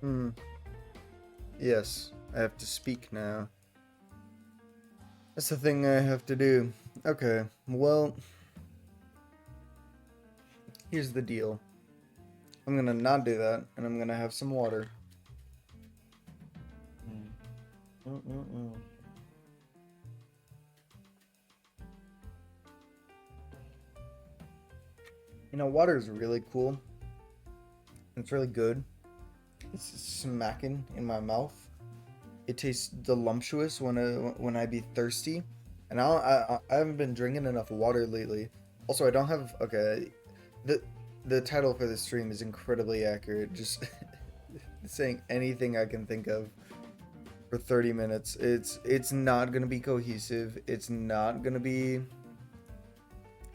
Hmm. Yes, I have to speak now. That's the thing I have to do. Okay, well, here's the deal. I'm gonna not do that, and I'm gonna have some water. Mm. Mm-mm-mm. You know, water is really cool. It's really good. It's smacking in my mouth. It tastes voluptuous when I be thirsty, and I haven't been drinking enough water lately. Also, I don't have okay. The the title for this stream is incredibly accurate. Just saying anything I can think of for 30 minutes. It's not gonna be cohesive. It's not gonna be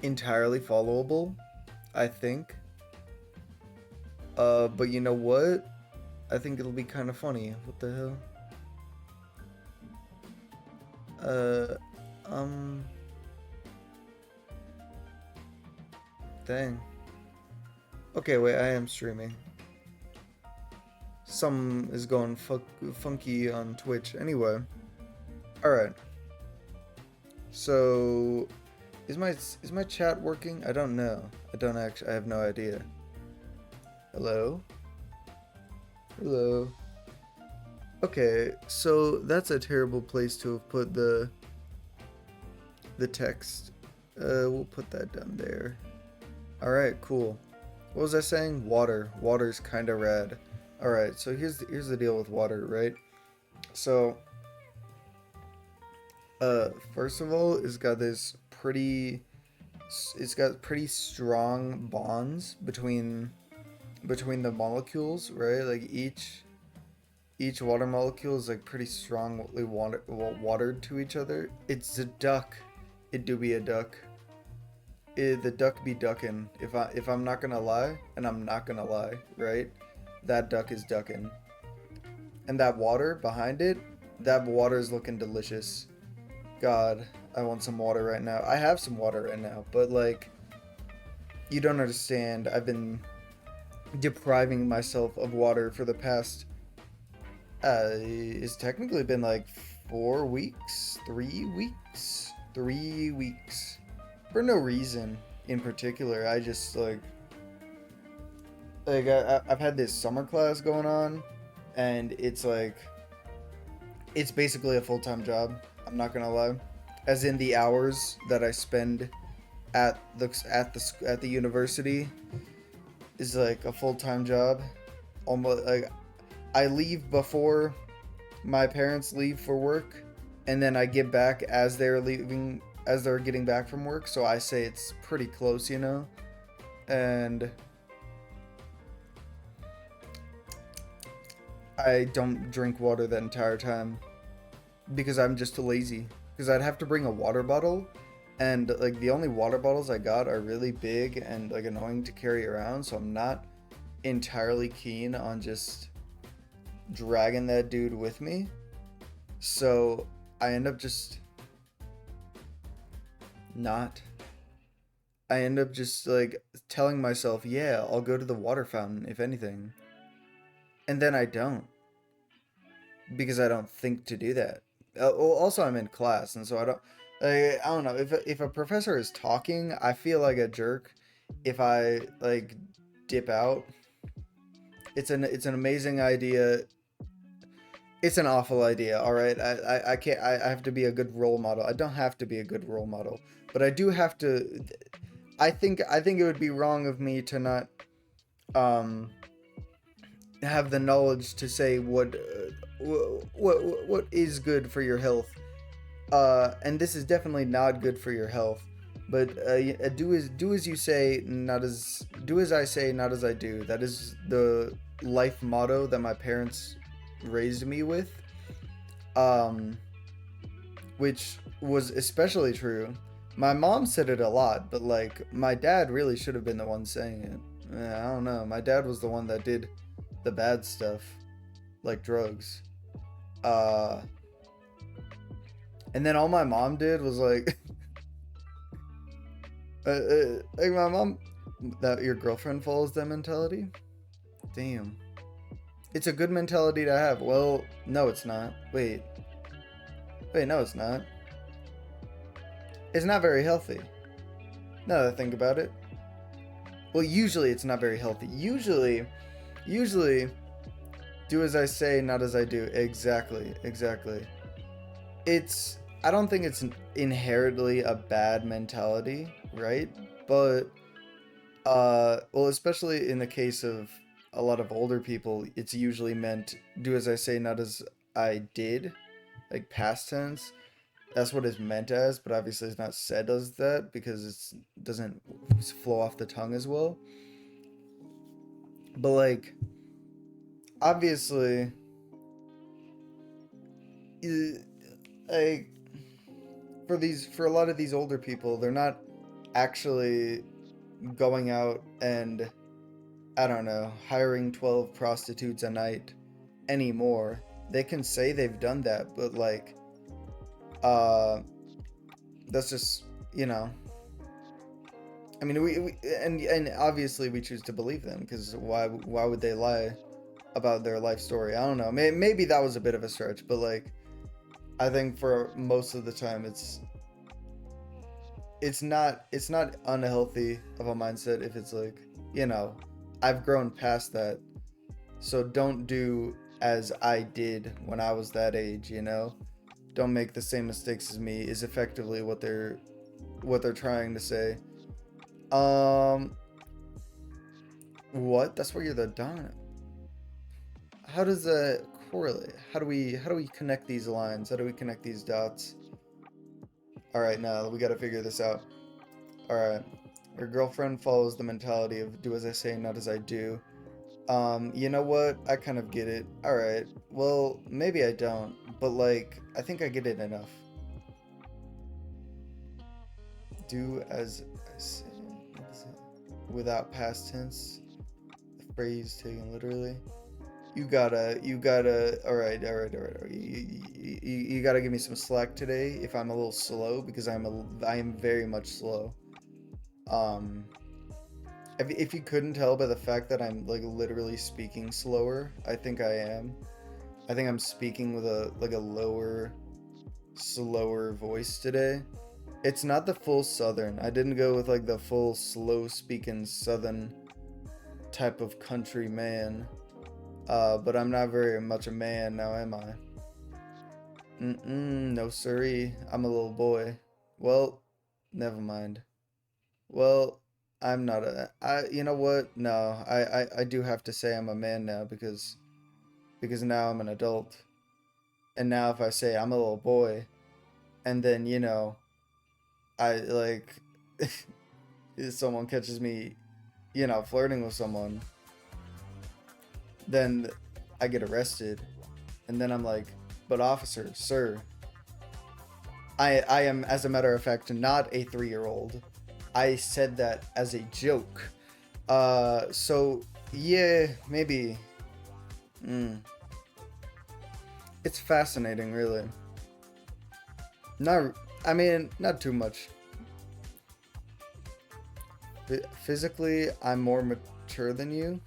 entirely followable. I think. But you know what? I think it'll be kind of funny. What the hell? Uh, um, dang. Okay, wait, I am streaming. Some is going funky on Twitch. Anyway, all right. So, is my chat working? I don't know. I don't actually. I have no idea. Hello. Hello. Okay, so that's a terrible place to have put the text. We'll put that down there. All right, cool. What was I saying? Water. Water's kind of rad. All right, so here's the deal with water, right? So, first of all, it's got pretty strong bonds between the molecules, right? Like each water molecule is like pretty strongly watered to each other. It's a duck. It do be a duck. The duck be ducking. If I'm not gonna lie, and I'm not gonna lie, right? That duck is ducking, and that water behind it, that water is looking delicious. God, I want some water right now. I have some water right now, but like, you don't understand. I've been depriving myself of water for the past. It's technically been like 4 weeks, 3 weeks, 3 weeks, for no reason in particular. I just I've had this summer class going on, and it's basically a full time job. I'm not gonna lie, as in the hours that I spend at the university is like a full time job. Almost like I leave before my parents leave for work, and then I get back as they're getting back from work. So I say it's pretty close, you know. And I don't drink water that entire time because I'm just too lazy. Because I'd have to bring a water bottle, and like the only water bottles I got are really big and like annoying to carry around. So I'm not entirely keen on just dragging that dude with me. So I end up just not. I end up just like telling myself, yeah, I'll go to the water fountain if anything. And then I don't because I don't think to do that. Well, also, I'm in class, and so I don't know if a professor is talking, I feel like a jerk if I like dip out. It's an amazing idea. It's an awful idea. All right, I can't. I have to be a good role model. I don't have to be a good role model, but I do have to. I think it would be wrong of me to not um have the knowledge to say what is good for your health. And this is definitely not good for your health. But do as you say, not as do as I say, not as I do. That is the life motto that my parents raised me with. Um, which was especially true. My mom said it a lot, but like my dad really should have been the one saying it. I don't know. My dad was the one that did the bad stuff, like drugs. Uh, and then all my mom did was like, like my mom, that your girlfriend follows that mentality. Damn. It's a good mentality to have. Well, no, it's not. Wait, no, it's not. It's not very healthy. Now that I think about it. Well, usually it's not very healthy. Usually, do as I say, not as I do. Exactly. I don't think it's inherently a bad mentality, right? But, well, especially in the case of a lot of older people, it's usually meant do as I say, not as I did, like past tense. That's what it's meant as, but obviously it's not said as that because it doesn't flow off the tongue as well. But like, obviously, like for a lot of these older people, they're not actually going out and, I don't know, hiring 12 prostitutes a night anymore. They can say they've done that, but like, that's just, you know. I mean, we and obviously we choose to believe them because why would they lie about their life story? I don't know. Maybe that was a bit of a stretch, but like, I think for most of the time it's not unhealthy of a mindset if it's like, you know, I've grown past that, so don't do as I did when I was that age, you know. Don't make the same mistakes as me is effectively what they're trying to say. What? That's where you're the dominant. How does that correlate? How do we connect these lines? How do we connect these dots? All right, now we got to figure this out. All right. Your girlfriend follows the mentality of do as I say, not as I do. You know what? I kind of get it. All right. Well, maybe I don't, but like I think I get it enough. Do as I say, without past tense. The phrase taken literally. You gotta. All right. You gotta give me some slack today if I'm a little slow because I am very much slow. If you couldn't tell by the fact that I'm like literally speaking slower, I think I am. I think I'm speaking with a lower, slower voice today. It's not the full southern. I didn't go with like the full slow speaking southern type of country man. But I'm not very much a man now, am I? No siree. I'm a little boy. Well, never mind. Well, I'm not you know what? No, I do have to say I'm a man now because now I'm an adult. And now if I say I'm a little boy, and then, you know, I like, if someone catches me, you know, flirting with someone, then I get arrested. And then I'm like, but officer, sir, I am, as a matter of fact, not a 3-year-old. I said that as a joke. So, yeah, maybe. It's fascinating, really. I mean, not too much. Physically, I'm more mature than you.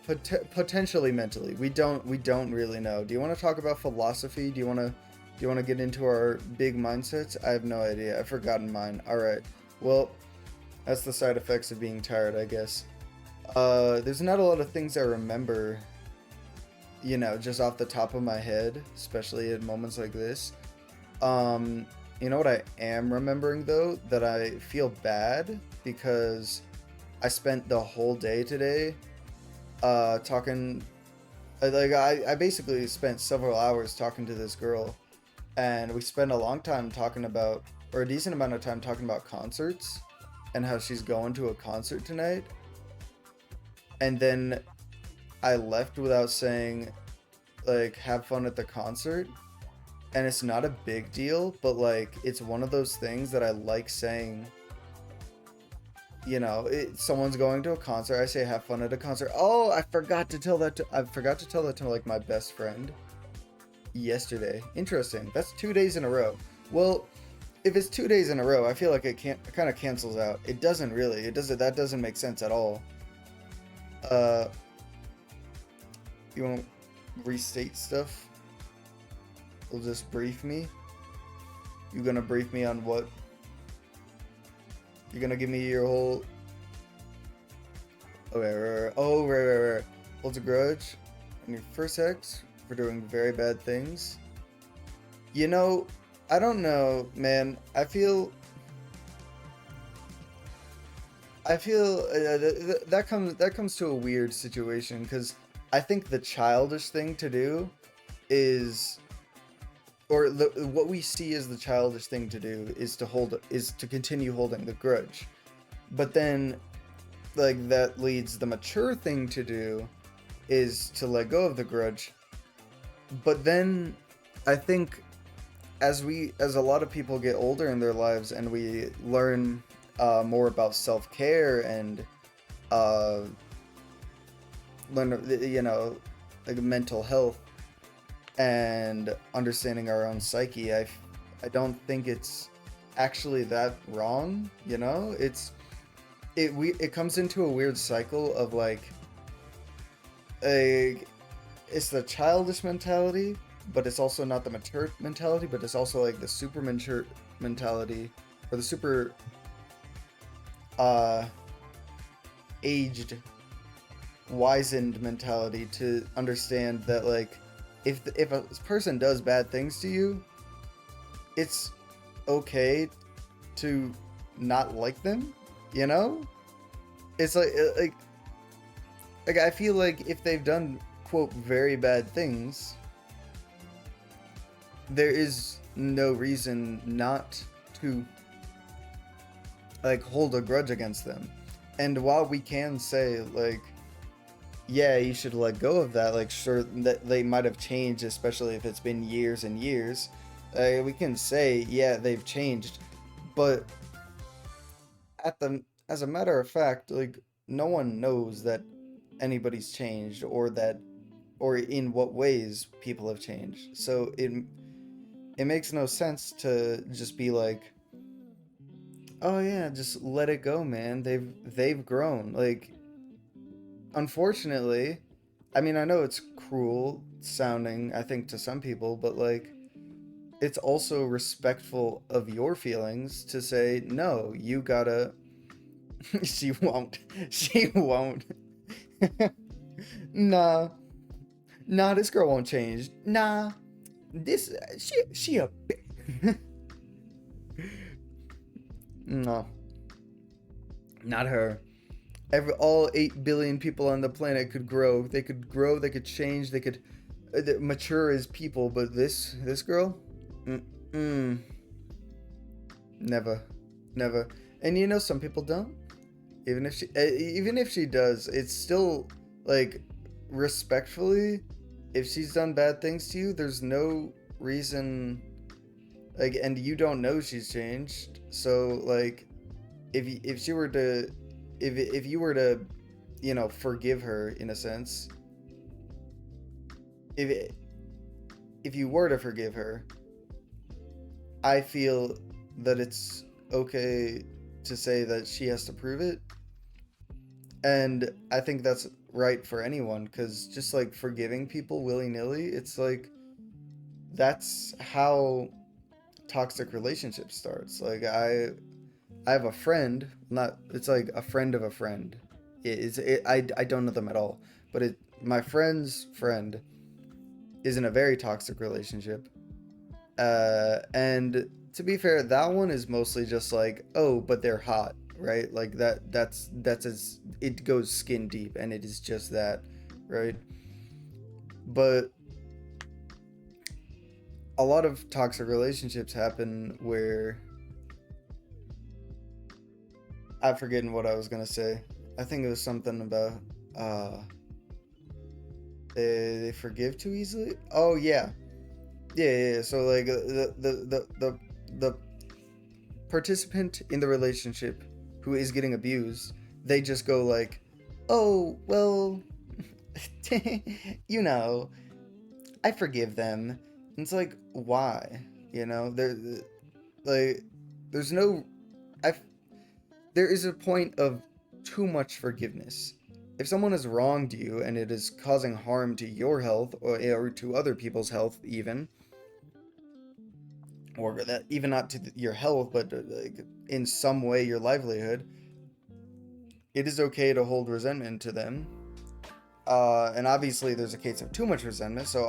Potentially mentally, we don't really know. Do you want to talk about philosophy? Do you want to get into our big mindsets? I have no idea. I've forgotten mine. All right. Well, that's the side effects of being tired, I guess. There's not a lot of things I remember, you know, just off the top of my head, especially at moments like this. You know what I am remembering though? That I feel bad because I spent the whole day today talking, like I basically spent several hours talking to this girl, and we spent a long time talking about, or a decent amount of time talking about concerts and how she's going to a concert tonight. And then I left without saying, like, have fun at the concert. And it's not a big deal, but like it's one of those things that I like saying. You know, someone's going to a concert. I say have fun at a concert. Oh, I forgot to tell that to like my best friend yesterday. Interesting. That's 2 days in a row. Well, if it's 2 days in a row, I feel like it kind of cancels out. It doesn't really. That doesn't make sense at all. Uh, you want to restate stuff? You'll just brief me? You gonna brief me on what? You're gonna give me your whole... right. Holds a grudge on your first ex for doing very bad things. You know, I don't know, man. I feel that comes to a weird situation, because I think the childish thing to do is, or what we see as the childish thing to do is to continue holding the grudge. But then, like, that leads the mature thing to do is to let go of the grudge. But then I think as a lot of people get older in their lives and we learn more about self-care and uh, learn, you know, like mental health and understanding our own psyche, I don't think it's actually that wrong, you know? It comes into a weird cycle of like it's the childish mentality, but it's also not the mature mentality, but it's also like the super mature mentality, or the super uh aged, wizened mentality, to understand that, like, if a person does bad things to you, it's okay to not like them, you know? It's like I feel like if they've done, quote, very bad things, there is no reason not to, like, hold a grudge against them. And while we can say, like, yeah, you should let go of that, like, sure, that they might have changed, especially if it's been years and years, we can say, yeah, they've changed, but as a matter of fact, like, no one knows that anybody's changed, or in what ways people have changed. So it makes no sense to just be like, oh yeah, just let it go, man. They've grown. Like, unfortunately, I mean, I know it's cruel sounding, I think, to some people, but like, it's also respectful of your feelings to say, no, you gotta... She won't. She won't. Nah. Nah, this girl won't change. Nah. This... She a... No. Not her. All 8 billion people on the planet could grow. They could grow, they could change, they could mature as people, but this girl? Mm-mm. Never. Never. And you know, some people don't. Even if she does, it's still, like, respectfully, if she's done bad things to you, there's no reason, like, and you don't know she's changed. So, like, if she were to, if you were to, you know, forgive her, in a sense, if if you were to forgive her, I feel that it's okay to say that she has to prove it. And I think that's right for anyone, because just like forgiving people willy-nilly, it's like, that's how toxic relationship starts. Like, I have a friend, not, it's like a friend of a friend. I don't know them at all, but my friend's friend is in a very toxic relationship. And to be fair, that one is mostly just like, oh, but they're hot, right? Like, that's as it goes skin deep, and it is just that, right? But a lot of toxic relationships happen where... I've forgotten what I was gonna say. I think it was something about they forgive too easily. Oh yeah, yeah. So like the participant in the relationship who is getting abused, they just go like, oh well, you know, I forgive them. And it's like, why? You know, like, there's no, I there is a point of too much forgiveness. if someone has wronged you and it is causing harm to your health or to other people's health even, or that even not to your health, but like in some way your livelihood, it is okay to hold resentment to them. And obviously, there's a case of too much resentment. So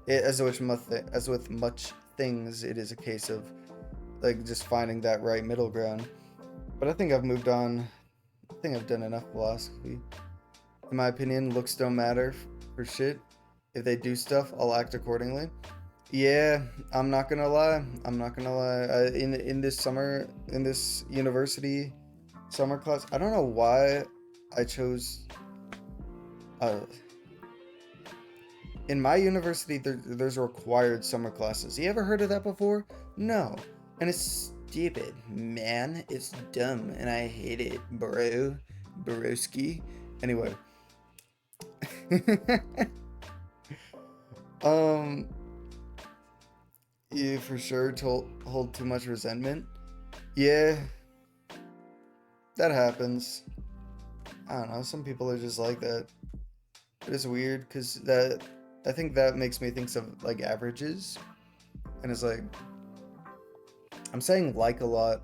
as with much things, it is a case of like just finding that right middle ground. But I think I've moved on. I think I've done enough philosophy. In my opinion, looks don't matter for shit. If they do stuff, I'll act accordingly. Yeah, I'm not gonna lie. I'm not gonna lie. In this university summer class, I don't know why I chose. Uh, in my university, there's required summer classes. You ever heard of that before? No, and it's stupid, man. It's dumb, and I hate it, bro, broski. Anyway, um, you for sure hold too much resentment. Yeah, that happens. I don't know. Some people are just like that. But it's weird because I think that makes me think of like averages, and it's like I'm saying like a lot.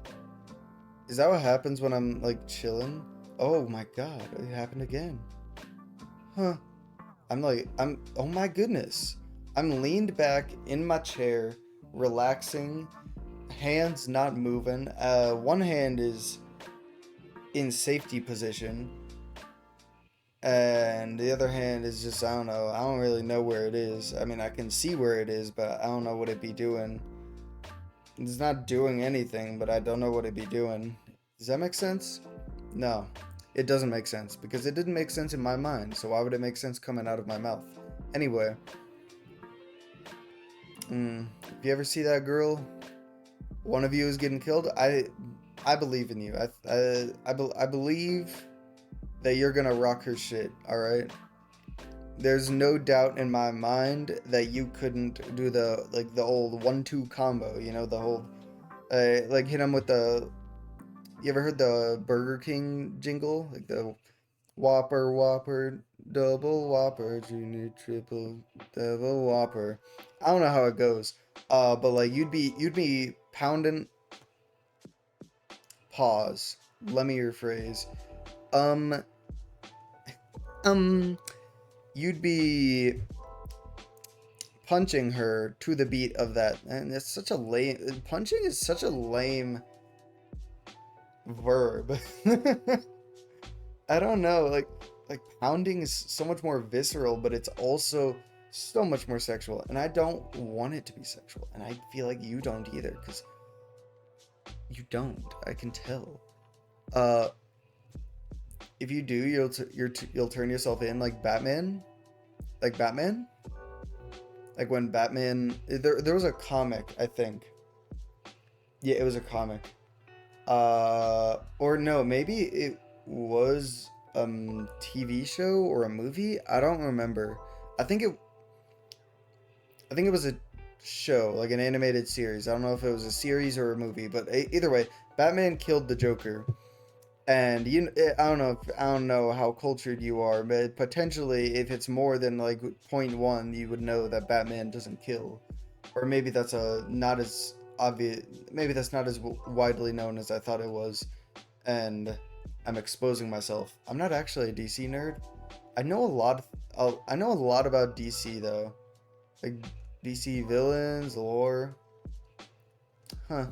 Is that what happens when I'm like chilling? Oh my god, it happened again. Huh. Oh my goodness. I'm leaned back in my chair, relaxing, hands not moving. One hand is in safety position, and the other hand is just, I don't know. I don't really know where it is. I mean, I can see where it is, but I don't know what it be doing. It's not doing anything, but I don't know what it be doing. Does that make sense? No, it doesn't make sense because it didn't make sense in my mind. So why would it make sense coming out of my mouth? Anyway, if you ever see that girl, one of you is getting killed. I believe in you. I believe that you're gonna rock her shit. All right. There's no doubt in my mind that you couldn't do the old 1-2 combo. You know, the whole like hit him with the. You ever heard the Burger King jingle? Like the Whopper, Whopper, Double Whopper, Junior, Triple, Double Whopper. I don't know how it goes. But like you'd be pounding. Pause. Let me rephrase. Um, um, you'd be punching her to the beat of that, and it's such a lame. Punching is such a lame verb. I don't know, like pounding is so much more visceral, but it's also so much more sexual, and I don't want it to be sexual, and I feel like you don't either, because you don't. I can tell. Uh, if you do, you'll turn yourself in like Batman, like when Batman. There was a comic, I think. Yeah, it was a comic. Or no, maybe it was a TV show or a movie. I don't remember. I think it. I think it was a show, like an animated series. I don't know if it was a series or a movie, but either way, Batman killed the Joker. And I don't know how cultured you are, but potentially if it's more than like point one, you would know that Batman doesn't kill, or maybe that's a not as obvious. Maybe that's not as widely known as I thought it was, and I'm exposing myself. I'm not actually a DC nerd. I know a lot. I know a lot about DC though, like DC villains, lore. Huh.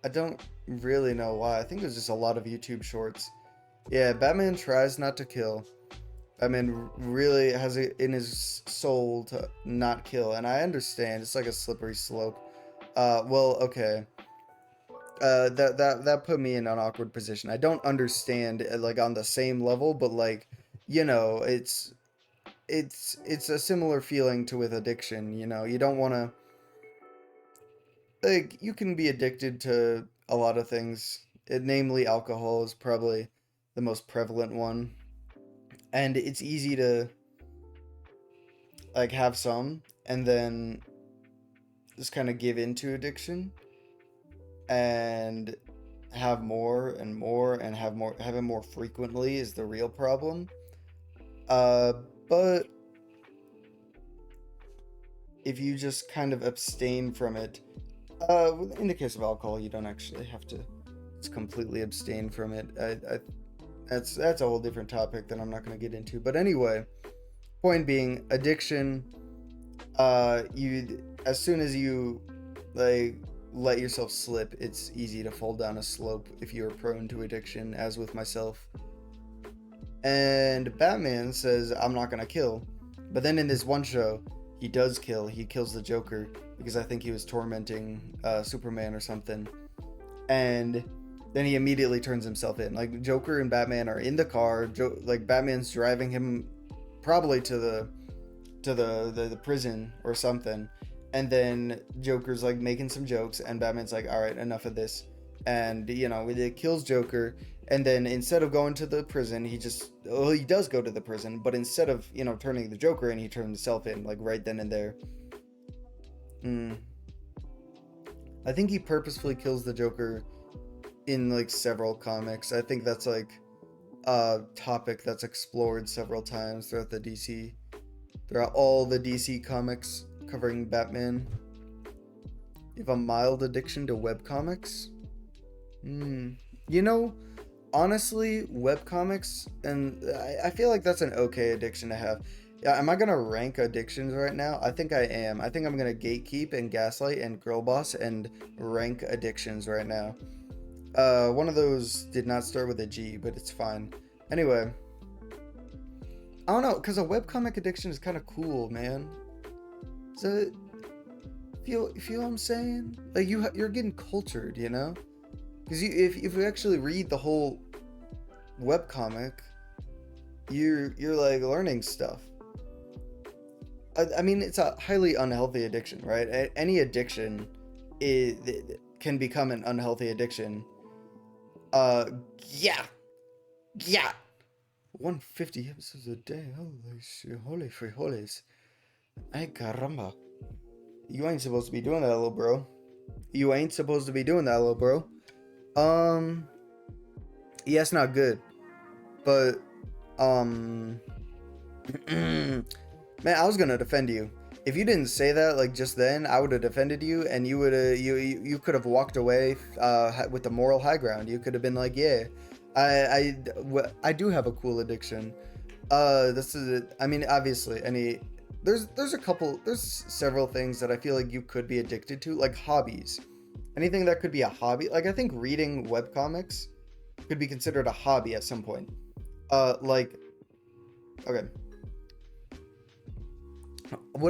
I don't really know why. I think it was just a lot of YouTube shorts. Yeah, Batman tries not to kill. Batman really has it in his soul to not kill, and I understand. It's like a slippery slope. Well, okay. That put me in an awkward position. I don't understand like on the same level, but like, it's a similar feeling to with addiction. You don't want to like you can be addicted to a lot of things. Namely, alcohol is probably the most prevalent one, and it's easy to like have some and then just kind of give into addiction. And have more and more and have it more frequently is the real problem. Uh, but if you just kind of abstain from it, in the case of alcohol, you don't actually have to just completely abstain from it. That's a whole different topic that I'm not going to get into. But anyway, point being, addiction. You as soon as you like let yourself slip, it's easy to fall down a slope if you're prone to addiction, as with myself. And Batman says, I'm not gonna kill. But then in this one show, he does kill. He kills the Joker because I think he was tormenting Superman or something. And then he immediately turns himself in. Like, Joker and Batman are in the car. Like, Batman's driving him probably to the prison or something. And then Joker's like making some jokes, and Batman's like, all right, enough of this. And, it kills Joker. And then instead of going to the prison, he does go to the prison, but instead of, turning the Joker in, he turned himself in, like, right then and there. I think he purposefully kills the Joker in, like, several comics. I think that's, like, a topic that's explored several times throughout all the DC comics covering Batman. You have a mild addiction to webcomics? Honestly, webcomics, and I feel like that's an okay addiction to have. Yeah, am I gonna rank addictions right now? I think I am. I think I'm gonna gatekeep and gaslight and girlboss and rank addictions right now. One of those did not start with a G, but it's fine. Anyway, I don't know, because a webcomic addiction is kind of cool, man. So, feel what I'm saying? Like, you're getting cultured, Because if you actually read the whole webcomic, you're like learning stuff. I mean, it's a highly unhealthy addiction, right? Any addiction can become an unhealthy addiction. Yeah. 150 episodes a day. Holy shit. Holy frijoles. Ay caramba. You ain't supposed to be doing that, little bro. Yeah, it's not good. But, man, I was gonna defend you. If you didn't say that, like, just then, I would have defended you, and you would have, you could have walked away, with the moral high ground. You could have been like, yeah, I do have a cool addiction. This is, I mean, obviously, there's several things that I feel like you could be addicted to, like hobbies. Anything that could be a hobby. Like, I think reading webcomics could be considered a hobby at some point. Okay.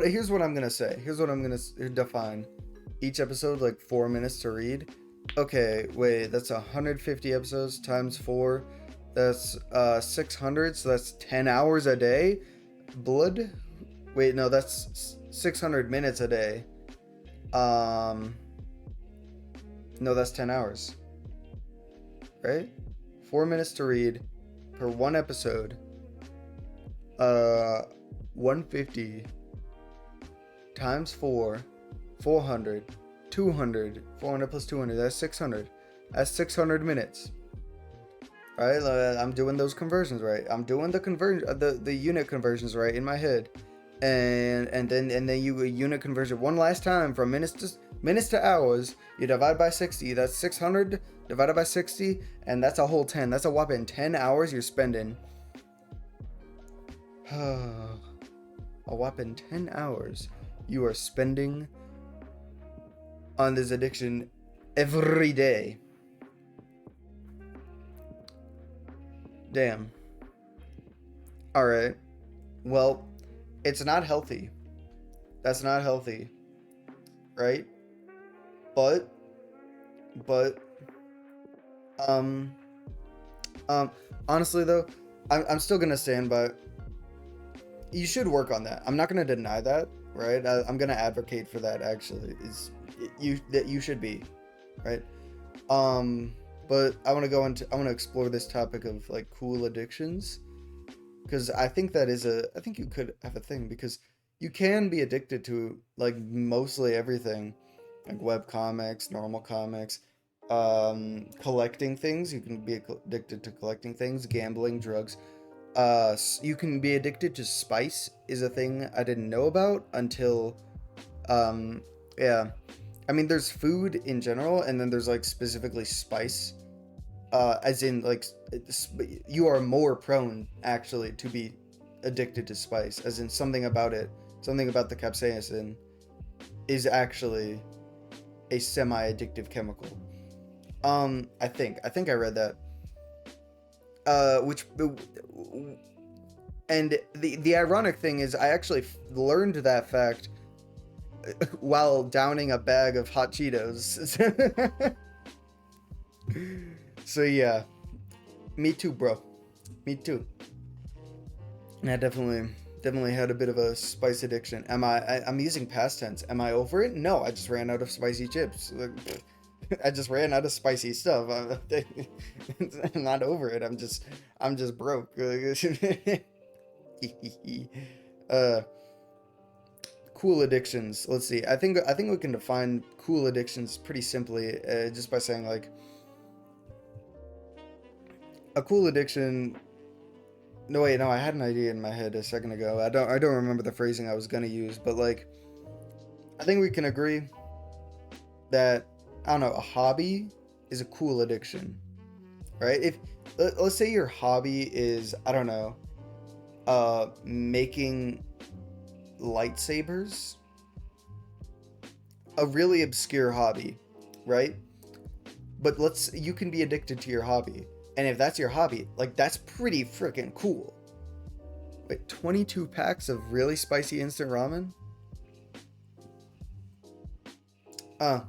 Here's what I'm gonna say. Here's what I'm gonna define. Each episode, like, 4 minutes to read. Okay, wait, that's 150 episodes times 4. That's 600, so that's 10 hours a day. Blood? Wait, no, that's 600 minutes a day. No, that's 10 hours. Right? 4 minutes to read per one episode. 150 times 4, 400, 200, 400 plus 200, that's 600. That's 600 minutes. Right? I'm doing those conversions right. I'm doing the unit conversions right in my head. And then you unit conversion one last time from minutes to hours. You divide by 60. That's 600 divided by 60, and that's a whole 10. That's a whopping 10 hours you're spending. A whopping 10 hours you are spending on this addiction every day. Damn. Alright. Well, it's not healthy. That's not healthy. Right? But honestly though, I'm still gonna stand by. You should work on that. I'm not gonna deny that, right? I'm gonna advocate for that. Actually, you should be, right? But I want to explore this topic of, like, cool addictions, because I think I think you could have a thing, because you can be addicted to, like, mostly everything, like web comics, normal comics. collecting things. You can be addicted to collecting things, gambling, drugs. You can be addicted to spice is a thing I didn't know about until, um, yeah. I mean, there's food in general, and then there's like specifically spice. As in like you are more prone actually to be addicted to spice, as in something about the capsaicin is actually a semi-addictive chemical. I think I read that. Which and the ironic thing is I actually learned that fact while downing a bag of hot Cheetos. So yeah, me too, bro. Me too. I definitely had a bit of a spice addiction. I'm using past tense. Am I over it? No, I just ran out of spicy chips. Like, I just ran out of spicy stuff. I'm not over it. I'm just broke. uh, cool addictions. Let's see. I think we can define cool addictions pretty simply, just by saying like a cool addiction. No wait, no, I had an idea in my head a second ago. I don't remember the phrasing I was gonna use, but like I think we can agree that I don't know, a hobby is a cool addiction, right? If let's say your hobby is, I don't know, making lightsabers, a really obscure hobby, right? But you can be addicted to your hobby. And if that's your hobby, like that's pretty freaking cool. Wait, 22 packs of really spicy instant ramen? Uh,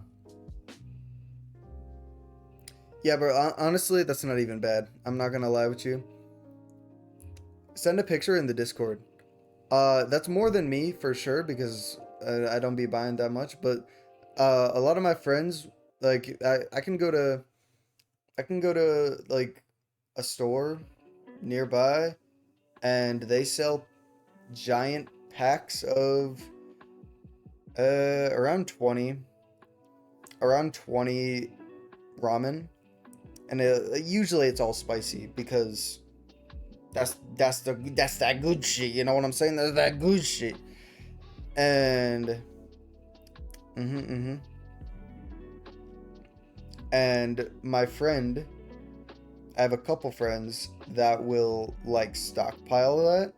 yeah, bro, honestly, that's not even bad. I'm not gonna lie with you. Send a picture in the Discord. That's more than me for sure because I don't be buying that much, but a lot of my friends, like I can go to like a store nearby and they sell giant packs of around 20 ramen, and usually it's all spicy because that's that good shit, you know what I'm saying? That's that good shit. And mhm mhm and my friend, I have a couple friends that will like stockpile that.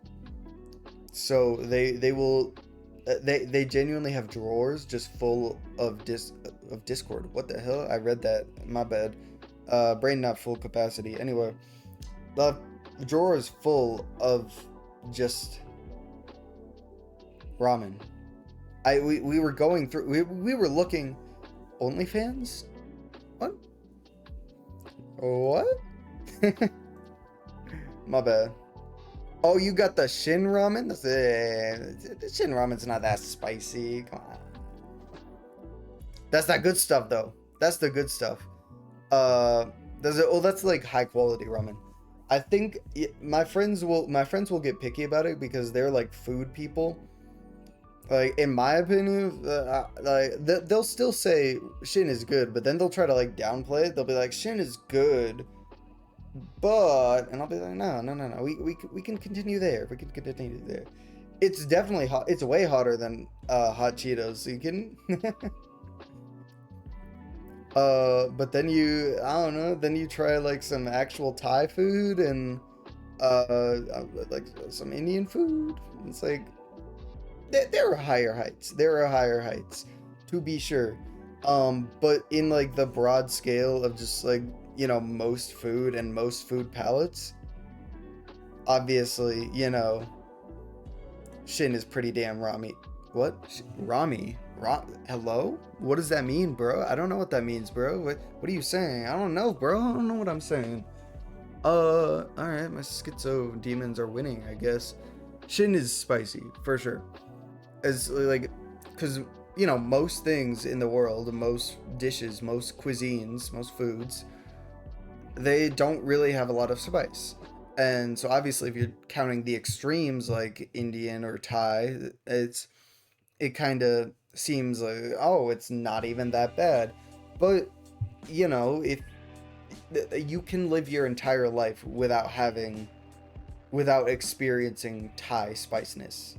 So they will they genuinely have drawers just full of Discord. What the hell? I read that. My bad. Brain not full capacity. Anyway, the drawer is full of just ramen. We were going through, we were looking. OnlyFans? What? What? My bad. Oh, you got the Shin ramen? The Shin ramen's not that spicy. Come on. That's that good stuff though. That's the good stuff. Does it? Oh, that's like high quality ramen. I think my friends will get picky about it because they're like food people. Like in my opinion, they'll still say Shin is good, but then they'll try to like downplay it. They'll be like Shin is good, but, and I'll be like, no. We can continue there. We can continue there. It's definitely hot. It's way hotter than hot Cheetos. So you can. But then I don't know. Then you try like some actual Thai food and like some Indian food. It's like there are higher heights. There are higher heights, to be sure. But in like the broad scale of just like, you know, most food and most food palettes, obviously, you know, Shin is pretty damn Rami. What? Rami? Hello? What does that mean, bro? I don't know what that means, bro. What are you saying? I don't know, bro. I don't know what I'm saying. Alright, my schizo demons are winning, I guess. Shin is spicy, for sure. As, like, because, you know, most things in the world, most dishes, most cuisines, most foods, they don't really have a lot of spice. And so obviously if you're counting the extremes like Indian or Thai, it kind of seems like, oh, it's not even that bad. But you know, if you can live your entire life without experiencing Thai spiciness.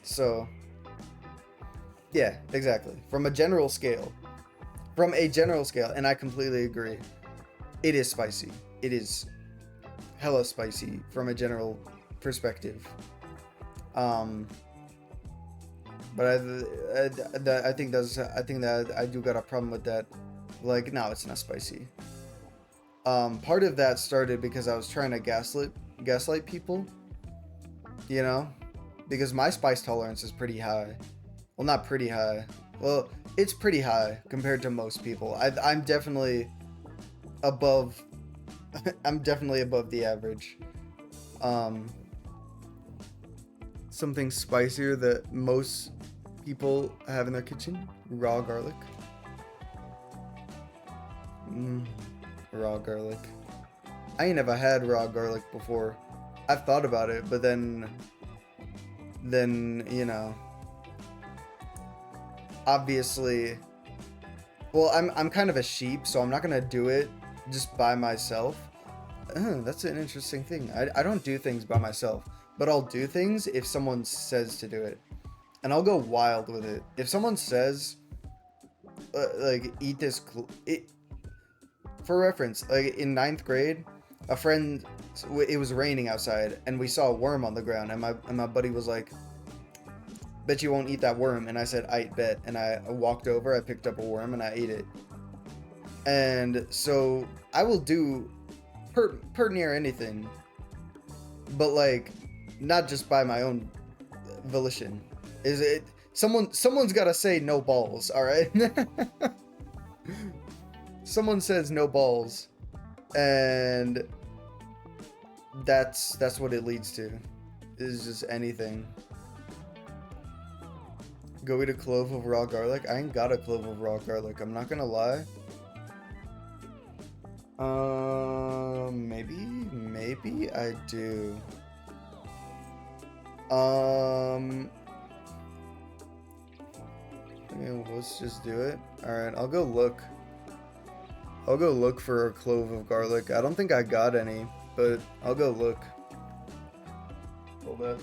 So, yeah, exactly. From a general scale, and I completely agree. It is spicy. It is hella spicy from a general perspective. Um, but I think that I do got a problem with that. Like, no, it's not spicy. Part of that started because I was trying to gaslight people, you know, because my spice tolerance is pretty high. Well, not pretty high. Well, it's pretty high compared to most people. I'm definitely above. I'm definitely above the average. Um, Something spicier that most people have in their kitchen: raw garlic. Raw garlic. I ain't never had raw garlic before. I've thought about it, but then you know, obviously, well, I'm kind of a sheep, so I'm not gonna do it just by myself. That's an interesting thing. I don't do things by myself, but I'll do things if someone says to do it, and I'll go wild with it. If someone says, like, eat this, for reference, like in ninth grade, a friend, it was raining outside, and we saw a worm on the ground, and my buddy was like, "Bet you won't eat that worm," and I said, "I bet," and I walked over, I picked up a worm, and I ate it. And so I will do per near anything, but like not just by my own volition. Is it someone's got to say no balls, all right? Someone says no balls, and that's what it leads to. Is just anything. Go eat a clove of raw garlic. I ain't got a clove of raw garlic. I'm not gonna lie. Maybe I do. I mean, let's just do it. All right, I'll go look. I'll go look for a clove of garlic. I don't think I got any, but I'll go look. Hold up.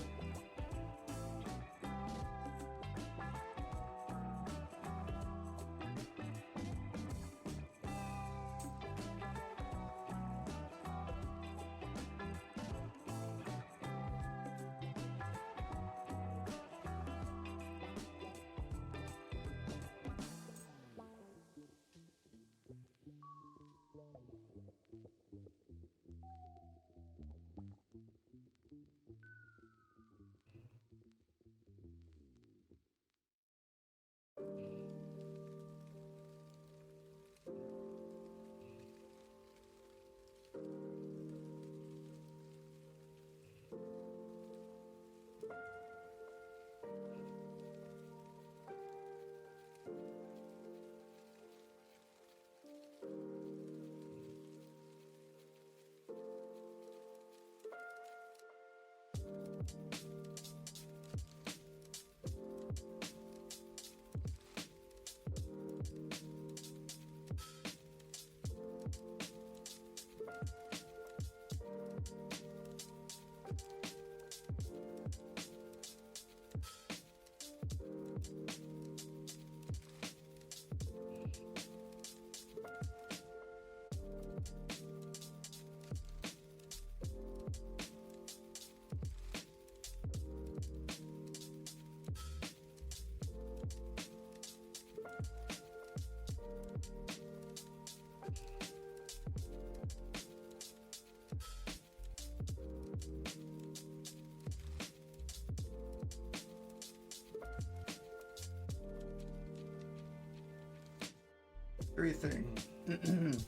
Three things.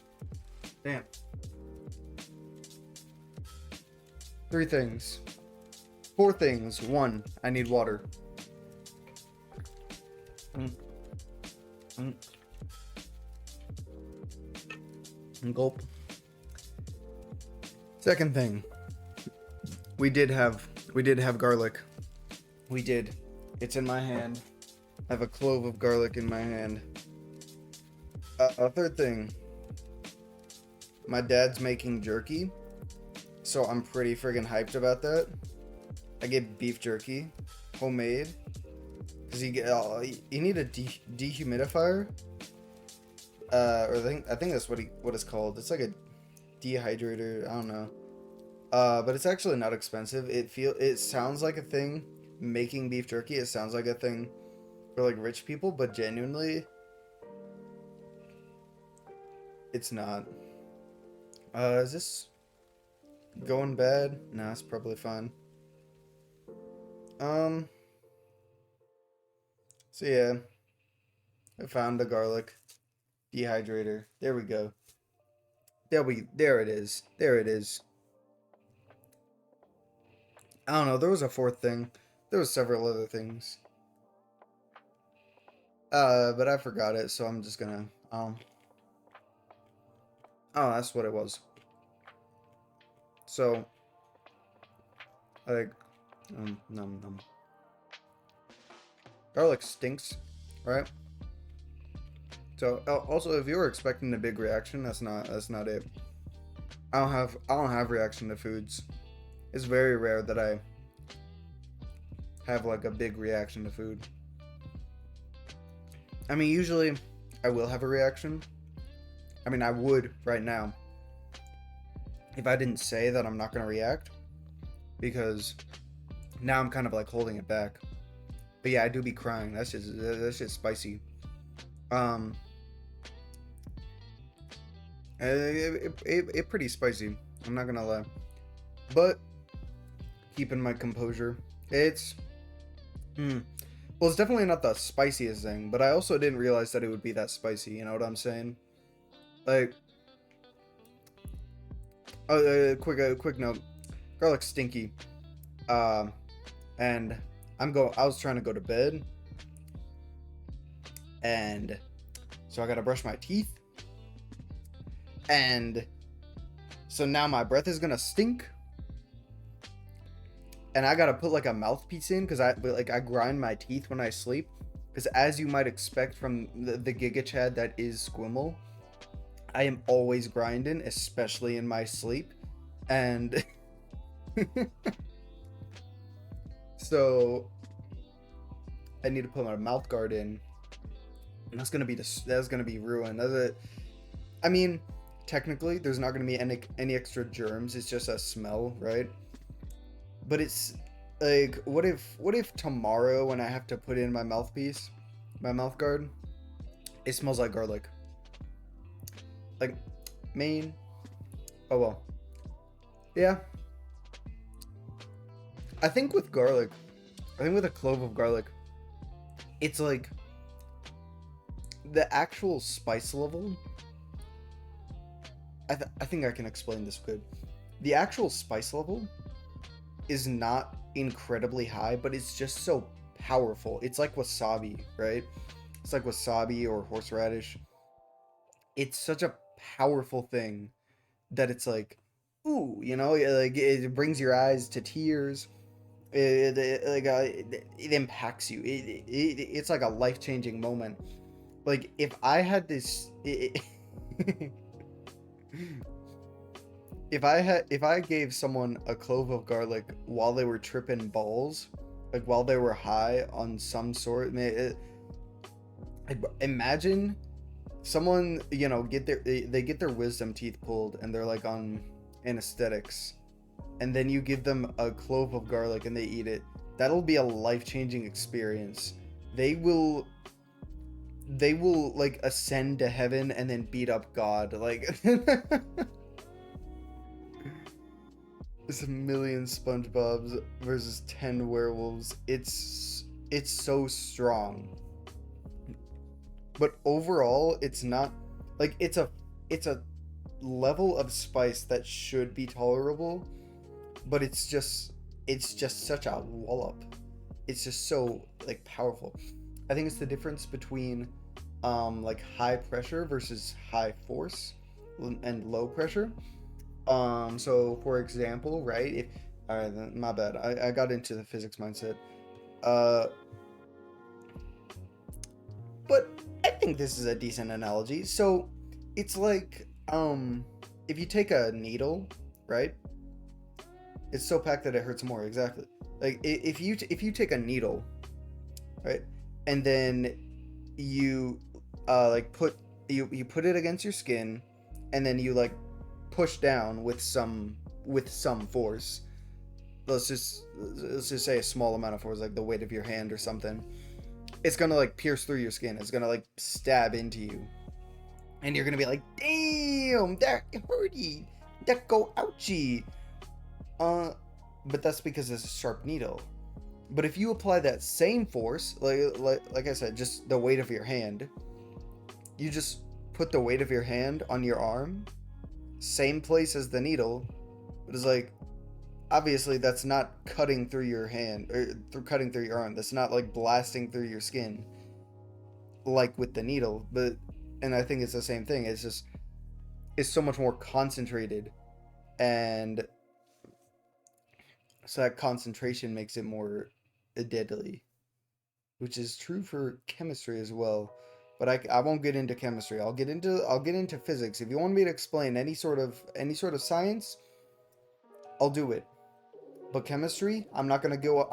Damn. Three things. Four things. One, I need water. Gulp. Second thing. We did have garlic. We did. It's in my hand. I have a clove of garlic in my hand. third thing. My dad's making jerky, so I'm pretty friggin' hyped about that. I get beef jerky, homemade, because you need a dehumidifier, or I think that's what it's called. It's like a dehydrator. I don't know. But it's actually not expensive. It sounds like a thing. Making beef jerky, it sounds like a thing for like rich people, but genuinely, it's not. Is this going bad? Nah, it's probably fine. So yeah, I found the garlic dehydrator. There we go. There it is. There it is. I don't know, there was a fourth thing. There was several other things. But I forgot it, so I'm just gonna, oh, that's what it was. So, like, num. Garlic stinks, right? So, also, if you were expecting a big reaction, that's not it. I don't have reaction to foods. It's very rare that I have like a big reaction to food. I mean, usually I will have a reaction. I mean, I would right now if I didn't say that I'm not going to react, because now I'm kind of like holding it back. But yeah, I do be crying. That's just spicy. It pretty spicy. I'm not gonna lie, but keeping my composure. It's well, it's definitely not the spiciest thing, but I also didn't realize that it would be that spicy. You know what I'm saying? Like, quick note: garlic's stinky. And I was trying to go to bed, and so I gotta brush my teeth, and so now my breath is gonna stink, and I gotta put like a mouthpiece in, because I grind my teeth when I sleep, because as you might expect from the Giga Chad that is Squimble, I am always grinding, especially in my sleep, and so I need to put my mouth guard in, and that's gonna be ruined. I mean, technically, there's not gonna be any extra germs. It's just a smell, right? But it's like, what if tomorrow when I have to put in my mouth guard, it smells like garlic? Like, main. Oh well. Yeah. I think with a clove of garlic, it's like the actual spice level. I think I can explain this good. The actual spice level is not incredibly high, but it's just so powerful. It's like wasabi, right? It's like wasabi or horseradish. It's such a powerful thing that it's like, ooh, you know, like it brings your eyes to tears. It impacts you. It's like a life-changing moment. Like, if I had this, if I gave someone a clove of garlic while they were tripping balls, like while they were high on some sort, imagine someone, you know, get their wisdom teeth pulled and they're like on anesthetics, and then you give them a clove of garlic and they eat it. That'll be a life-changing experience. They will like ascend to heaven and then beat up God. Like, it's a million SpongeBobs versus 10 werewolves. It's so strong. But overall, it's not like it's a level of spice that should be tolerable, but it's just such a wallop. It's just so like powerful. I think it's the difference between like high pressure versus high force and low pressure. So for example, right, if my bad, I got into the physics mindset. But I think this is a decent analogy. So it's like if you take a needle, right? It's so packed that it hurts more. Exactly. Like if you take a needle, right, and then you like you put it against your skin, and then you like push down with some force. Let's just say a small amount of force, like the weight of your hand or something. It's gonna like pierce through your skin. It's gonna like stab into you, and you're gonna be like, "Damn, that hurty, that go ouchie." But that's because it's a sharp needle. But if you apply that same force, like I said, just the weight of your hand, you just put the weight of your hand on your arm, same place as the needle, but it's like, obviously that's not cutting through your hand or cutting through your arm. That's not like blasting through your skin like with the needle. But and I think it's the same thing. It's just it's so much more concentrated, and so that concentration makes it more deadly, which is true for chemistry as well. But I won't get into chemistry. I'll get into physics. If you want me to explain any sort of science, I'll do it. But chemistry, I'm not gonna go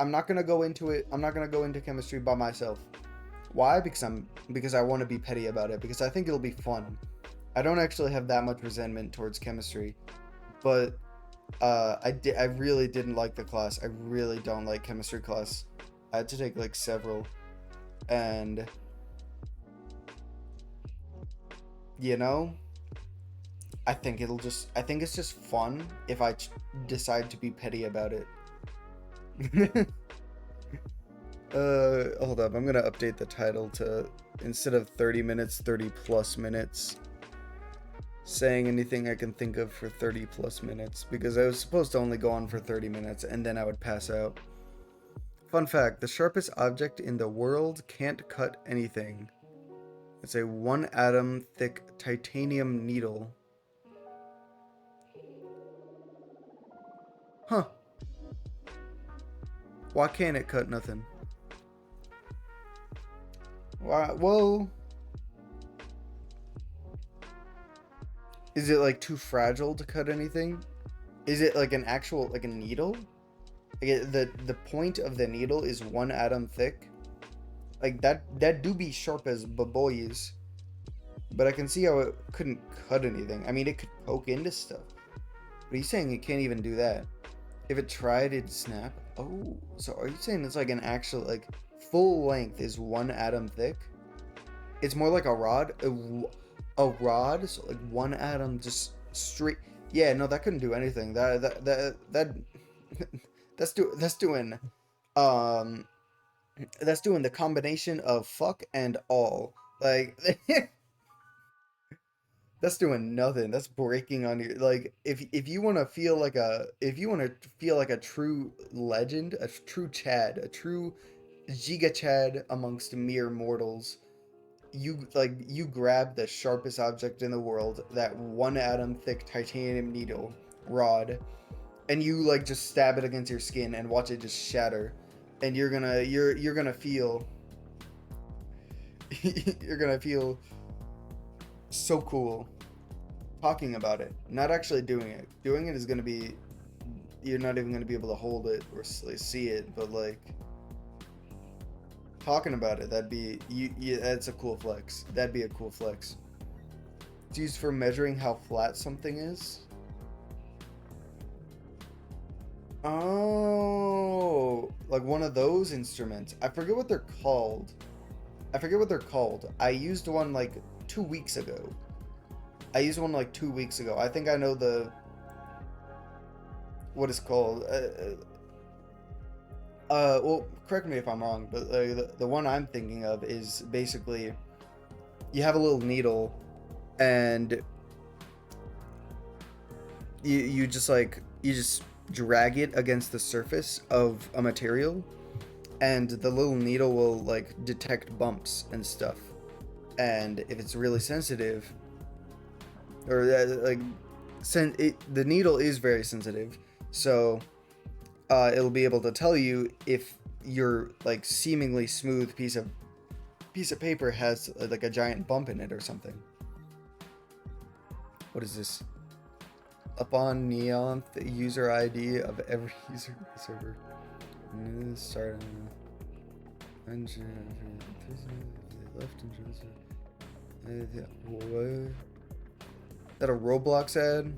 into it. I'm not gonna go into chemistry by myself. Why? Because I want to be petty about it. Because I think it'll be fun. I don't actually have that much resentment towards chemistry, but I really didn't like the class. I really don't like chemistry class. I had to take like several, and you know, I think it's just fun if I decide to be petty about it. Hold up. I'm gonna update the title to, instead of 30 minutes, 30 plus minutes. Saying anything I can think of for 30 plus minutes, because I was supposed to only go on for 30 minutes and then I would pass out. Fun fact, the sharpest object in the world can't cut anything. It's a 1 atom thick titanium needle. Huh. Why can't it cut nothing? Why? Well, is it like too fragile to cut anything? Is it like an actual, like a needle? Like the point of the needle is 1 atom thick. Like that do be sharp as baboys. But I can see how it couldn't cut anything. I mean, it could poke into stuff. But he's saying it can't even do that. If it tried, it'd snap. Oh, so are you saying it's like an actual, like, full length is 1 atom thick? It's more like a rod? A rod? So like 1 atom just straight. Yeah, no, that couldn't do anything. That's doing that's doing the combination of fuck and all. Like that's doing nothing. That's breaking on your, like, if you want to feel like a true legend, a true Chad, a true Giga Chad amongst mere mortals, you grab the sharpest object in the world, that 1 atom thick titanium needle rod, and you like just stab it against your skin and watch it just shatter, and you're gonna feel you're gonna feel so cool talking about it, not actually doing it. Doing it is gonna be, you're not even gonna be able to hold it or see it, but like talking about it, that'd be that's a cool flex. That'd be a cool flex. It's used for measuring how flat something is. Oh, like one of those instruments. I forget what they're called. I used one like 2 weeks ago. I think I know what it's called. Well, correct me if I'm wrong, but the one I'm thinking of is basically you have a little needle, and you just drag it against the surface of a material, and the little needle will like detect bumps and stuff, and if it's really sensitive, or the needle is very sensitive, so it'll be able to tell you if your like seemingly smooth piece of piece of paper has like a giant bump in it or something. What is this? Upon Neon, the user ID of every user server. Start left what? That a Roblox ad?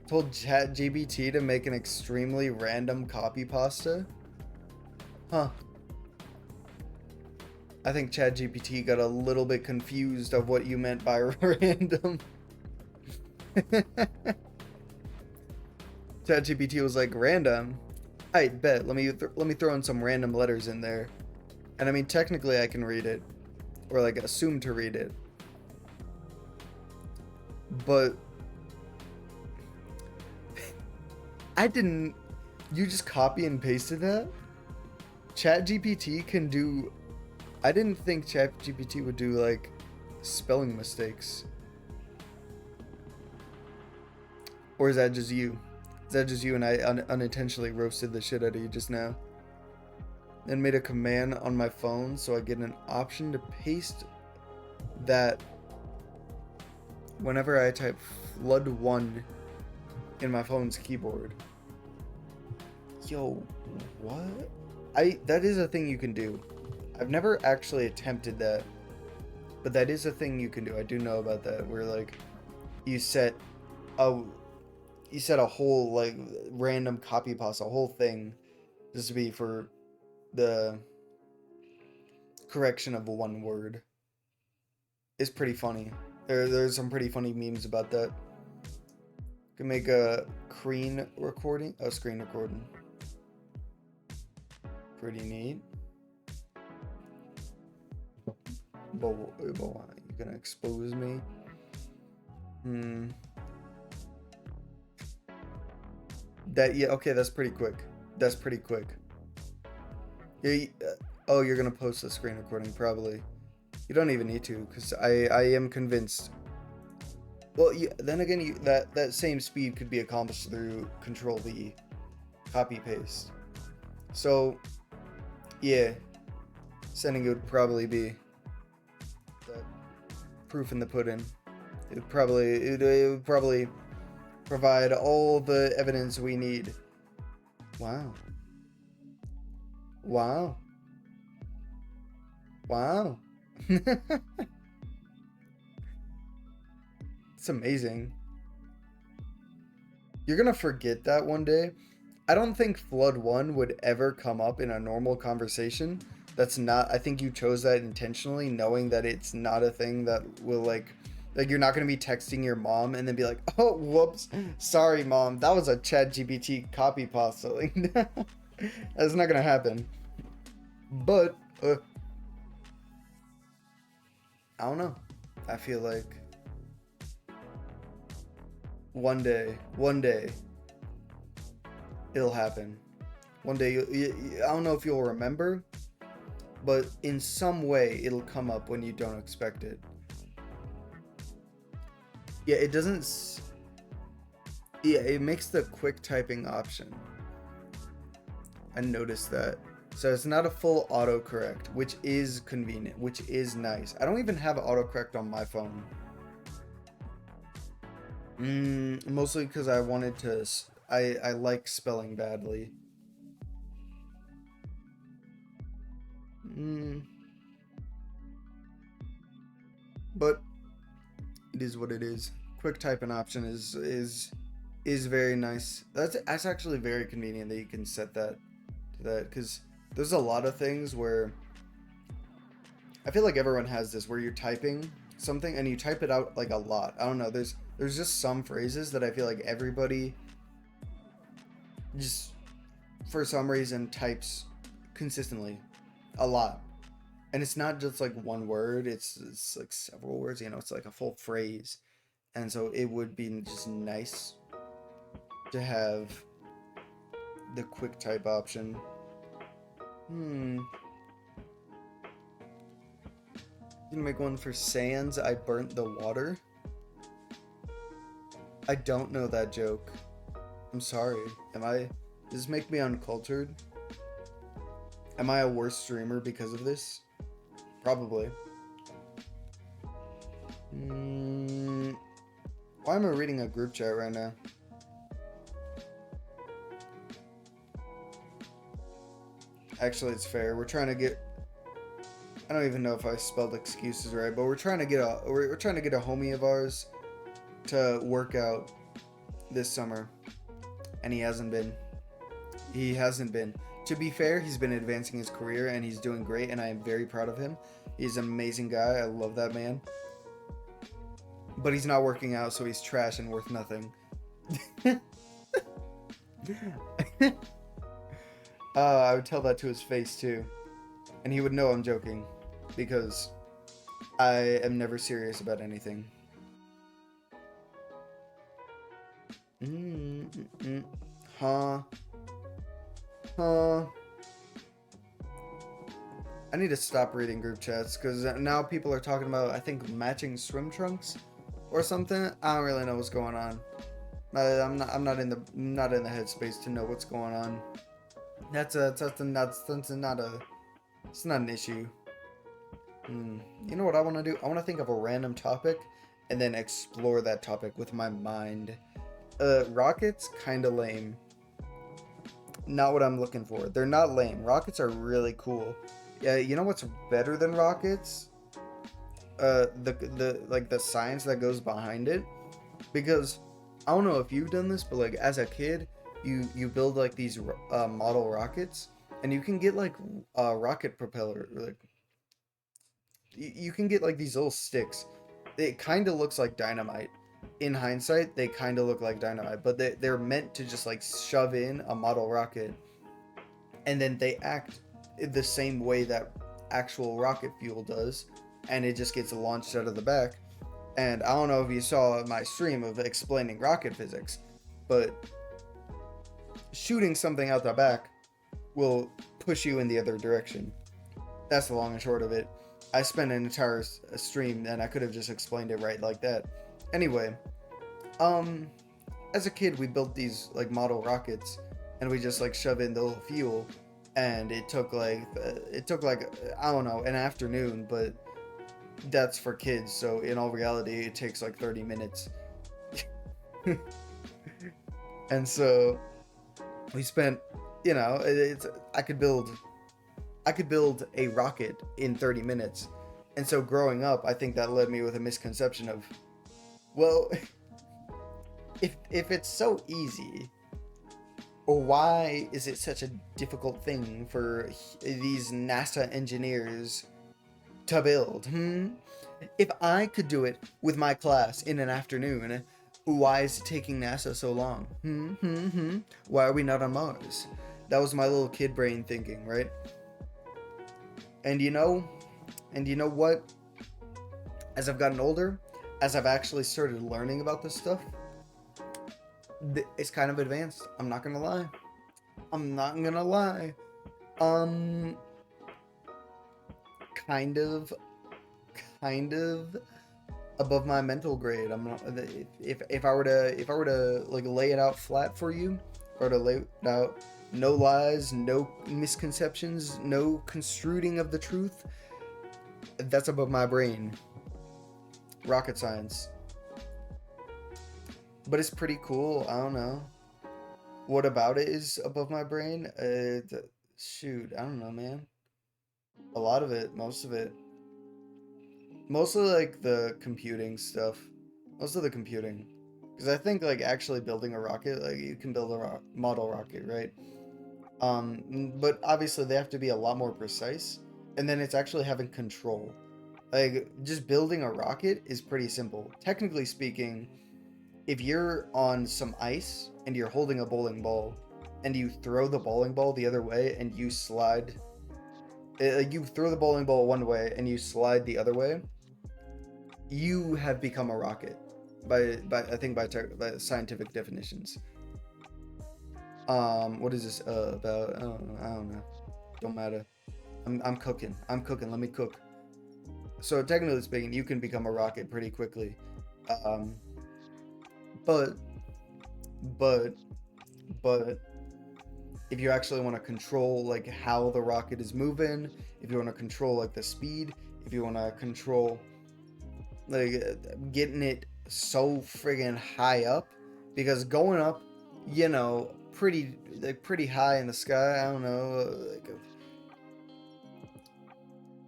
Told ChatGPT to make an extremely random copy pasta? Huh. I think ChatGPT got a little bit confused of what you meant by random. ChatGPT was like, random? I bet. Let me throw in some random letters in there. And I mean, technically I can read it. Or like assume to read it. But I didn't. You just copy and pasted that? ChatGPT can do. I didn't think ChatGPT would do like spelling mistakes. Or is that just you? Is that just you and I unintentionally roasted the shit out of you just now? Then made a command on my phone so I get an option to paste that whenever I type flood1 in my phone's keyboard. Yo, what? That is a thing you can do. I've never actually attempted that, but that is a thing you can do. I do know about that, where like you set a whole like random copy pasta, a whole thing, just to be for the correction of one word. It's pretty funny. There's some pretty funny memes about that. Can make a screen recording. Pretty neat. But you gonna expose me? Okay, that's pretty quick. Yeah, oh, you're gonna post the screen recording, probably. You don't even need to, because I am convinced. Well, then again, that same speed could be accomplished through Control-V, copy-paste. So, yeah, sending it would probably be the proof in the pudding. It would probably provide all the evidence we need. Wow. It's amazing. You're gonna forget that one day. I don't think flood1 would ever come up in a normal conversation. That's not. I think you chose that intentionally, knowing that it's not a thing that will like you're not gonna be texting your mom and then be like, oh, whoops, sorry, mom, that was a ChatGPT copy pasta. Like, that's not gonna happen. But I don't know. I feel like one day it'll happen. One day, I don't know if you'll remember, but in some way it'll come up when you don't expect it. Yeah, it doesn't. Yeah, it makes the quick typing option. I noticed that. So it's not a full autocorrect, which is convenient, which is nice. I don't even have autocorrect on my phone. Mostly because I wanted to. I like spelling badly. But it is what it is. Quick typing option is very nice. That's actually very convenient that you can set that to that, because there's a lot of things where I feel like everyone has this, where you're typing something and you type it out like a lot. I don't know. There's just some phrases that I feel like everybody just for some reason types consistently a lot. And it's not just like one word, it's like several words, it's like a full phrase. And so it would be just nice to have the quick type option. Gonna make one for Sans. I burnt the water. I don't know that joke. I'm sorry. Does this make me uncultured? Am I a worse streamer because of this? Probably. Why am I reading a group chat right now? Actually, it's fair. We're trying to get. I don't even know if I spelled excuses right, but we're trying to get a homie of ours to work out this summer, and he hasn't been. He hasn't been. To be fair, he's been advancing his career and he's doing great, and I am very proud of him. He's an amazing guy. I love that man. But he's not working out, so he's trash and worth nothing. I would tell that to his face too, and he would know I'm joking, because I am never serious about anything. Huh? I need to stop reading group chats because now people are talking about, I think, matching swim trunks or something. I don't really know what's going on. I'm not in the headspace to know what's going on. It's not an issue. You know what I want to do? I want to think of a random topic and then explore that topic with my mind. Rockets, kind of lame. Not what I'm looking for. They're not lame. Rockets are really cool. Yeah, you know what's better than rockets? The science that goes behind it. Because I don't know if you've done this, but like as a kid, you build like these model rockets, and you can get like a rocket propeller. Like you can get like these little sticks. It kind of looks like dynamite. In hindsight, they kind of look like dynamite, but they're meant to just like shove in a model rocket, and then they act the same way that actual rocket fuel does, and it just gets launched out of the back. And I don't know if you saw my stream of explaining rocket physics, but shooting something out the back will push you in the other direction. That's the long and short of it. I spent an entire stream and I could have just explained it right like that. Anyway, as a kid we built these like model rockets, and we just like shove in the little fuel, and it took like I don't know, an afternoon, but that's for kids, so in all reality it takes like 30 minutes. And so we spent, I could build a rocket in 30 minutes. And so growing up, I think that led me with a misconception of, well, if it's so easy, why is it such a difficult thing for these NASA engineers to build? If I could do it with my class in an afternoon, why is it taking NASA so long? Why are we not on Mars? That was my little kid brain thinking, right? And you know what? As I've gotten older, as I've actually started learning about this stuff, it's kind of advanced. I'm not gonna lie. Kind of above my mental grade. I'm not. If I were to like lay it out flat for you, or to lay it out, no lies, no misconceptions, no construing of the truth, that's above my brain. Rocket science. But it's pretty cool. I don't know. What about it is above my brain? Shoot, I don't know, man. A lot of it, most of it. Mostly like the computing stuff. Most of the computing. Because I think like actually building a rocket, like you can build a model rocket, right? But obviously they have to be a lot more precise. And then it's actually having control. Like just building a rocket is pretty simple. Technically speaking, if you're on some ice and you're holding a bowling ball and you throw the bowling ball the other way and you slide, you throw the bowling ball one way and you slide the other way, you have become a rocket by scientific definitions. What is this about? I don't know. Don't matter. I'm cooking. Let me cook. So technically speaking, you can become a rocket pretty quickly. But if you actually want to control like how the rocket is moving, if you want to control like the speed, if you want to control, like, getting it so friggin' high up, because going up, you know, pretty high in the sky, I don't know,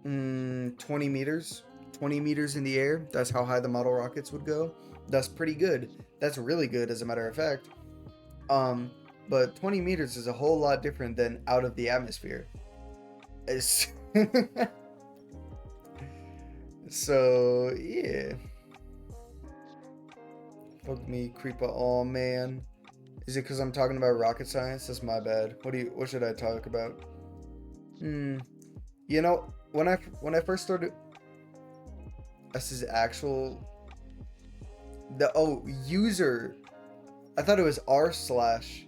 like 20 meters, 20 meters in the air. That's how high the model rockets would go. That's pretty good. That's really good, as a matter of fact. But 20 meters is a whole lot different than out of the atmosphere. It's so yeah. Fuck me, creeper. Oh man, is it because I'm talking about rocket science? That's my bad. What should I talk about? You know, when I first started, this is actual user. I thought it was r slash,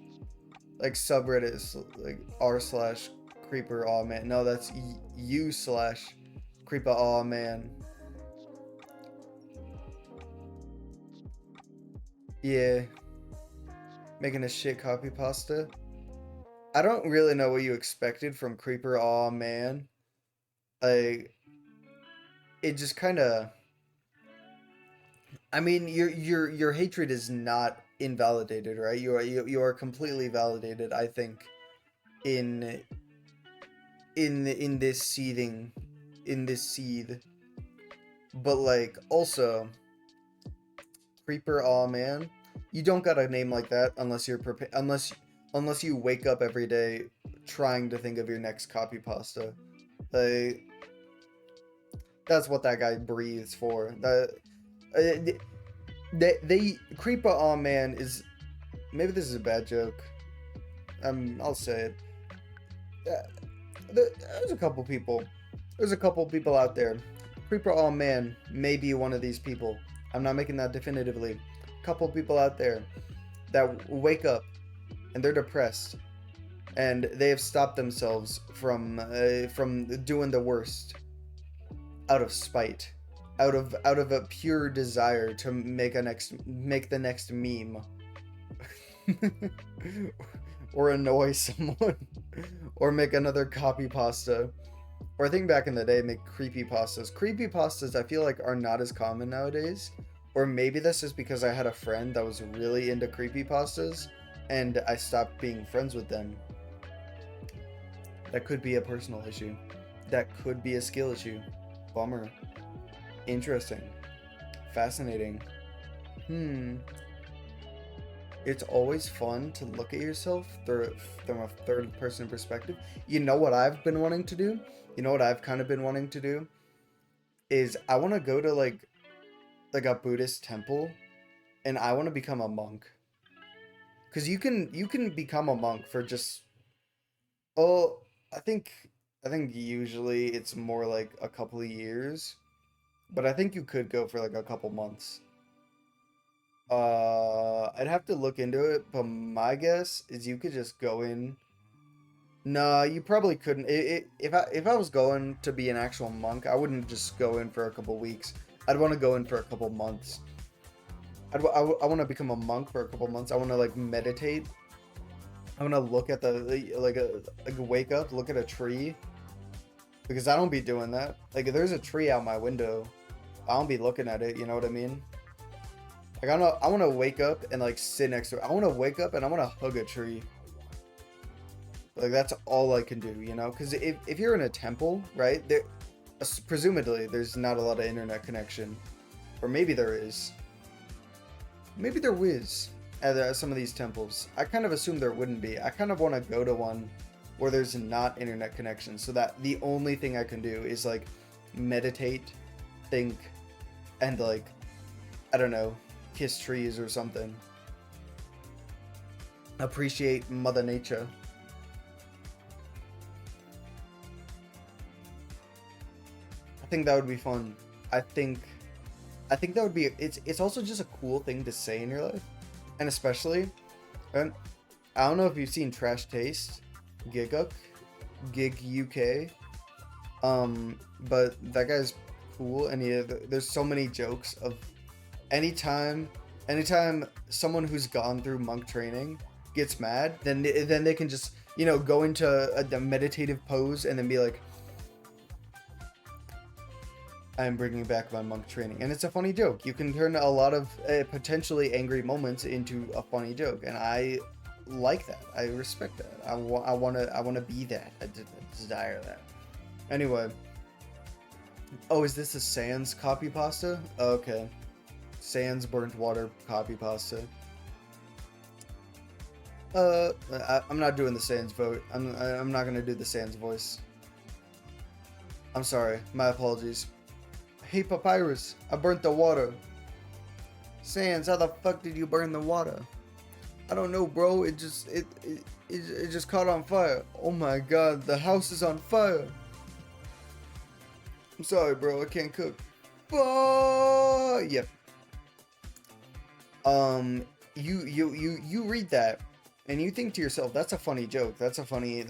like, subreddit is like r slash creeper. Oh man, no, that's u slash creeper. Oh man, yeah, making a shit copy pasta. I don't really know what you expected from creeper. Oh man, like, it just kind of. I mean, your hatred is not invalidated, right? You are completely validated, I think, in in this seething, in this seed. But like, also, creeper. Oh man, you don't got a name like that unless you're prepared. Unless you wake up every day trying to think of your next copy pasta. Like, that's what that guy breathes for. That. They creeper. Oh man, is, maybe this is a bad joke. I'll say it. There's a couple people. There's a couple people out there. Creeper. Oh man, may be one of these people. I'm not making that definitively. A couple people out there that wake up and they're depressed, and they have stopped themselves from doing the worst out of spite. Out of a pure desire to make the next meme, or annoy someone, or make another copy pasta, or I think back in the day, make creepy pastas. Creepy pastas, I feel like, are not as common nowadays, or maybe that's just because I had a friend that was really into creepy pastas, and I stopped being friends with them. That could be a personal issue. That could be a skill issue. Bummer. Interesting. Fascinating. It's always fun to look at yourself from a third person perspective. You know what I've been wanting to do? You know what I've kind of been wanting to do? Is I want to go to like a Buddhist temple, and I want to become a monk. Cause you can become a monk for just, oh, I think usually it's more like a couple of years. But I think you could go for like a couple months. I'd have to look into it, but my guess is you could just go in. Nah, you probably couldn't. If I was going to be an actual monk, I wouldn't just go in for a couple weeks. I'd want to go in for a couple months. I want to become a monk for a couple months. I want to like meditate. I want to look at wake up, look at a tree, because I don't be doing that. Like, if there's a tree out my window, I don't be looking at it. You know what I mean? Like, I want to wake up and like sit next to it. I want to wake up and I want to hug a tree. Like, that's all I can do, you know? Because if you're in a temple, right, there, presumably there's not a lot of internet connection. Or maybe there is. Maybe there is at some of these temples. I kind of assume there wouldn't be. I kind of want to go to one where there's not internet connection, so that the only thing I can do is like meditate, think, and like, I don't know, kiss trees or something. Appreciate Mother Nature. I think that would be fun. I think that would be, it's also just a cool thing to say in your life. And especially, and I don't know if you've seen Trash Taste, Gig UK. But that guy's cool, and there's so many jokes of anytime someone who's gone through monk training gets mad, then they can just, you know, go into a meditative pose and then be like, I'm bringing back my monk training. And it's a funny joke. You can turn a lot of potentially angry moments into a funny joke. And I like that. I respect that. I want to be that. I desire that. Anyway. Oh, is this a Sans copy pasta? Okay. Sans burnt water copy pasta. I'm not doing the Sans vote. I'm not gonna do the Sans voice. I'm sorry. My apologies. Hey, Papyrus, I burnt the water. Sans, how the fuck did you burn the water? I don't know, bro. It just caught on fire. Oh my god, the house is on fire. I'm sorry, bro. I can't cook. Yep. You read that, and you think to yourself, that's a funny joke. That's a funny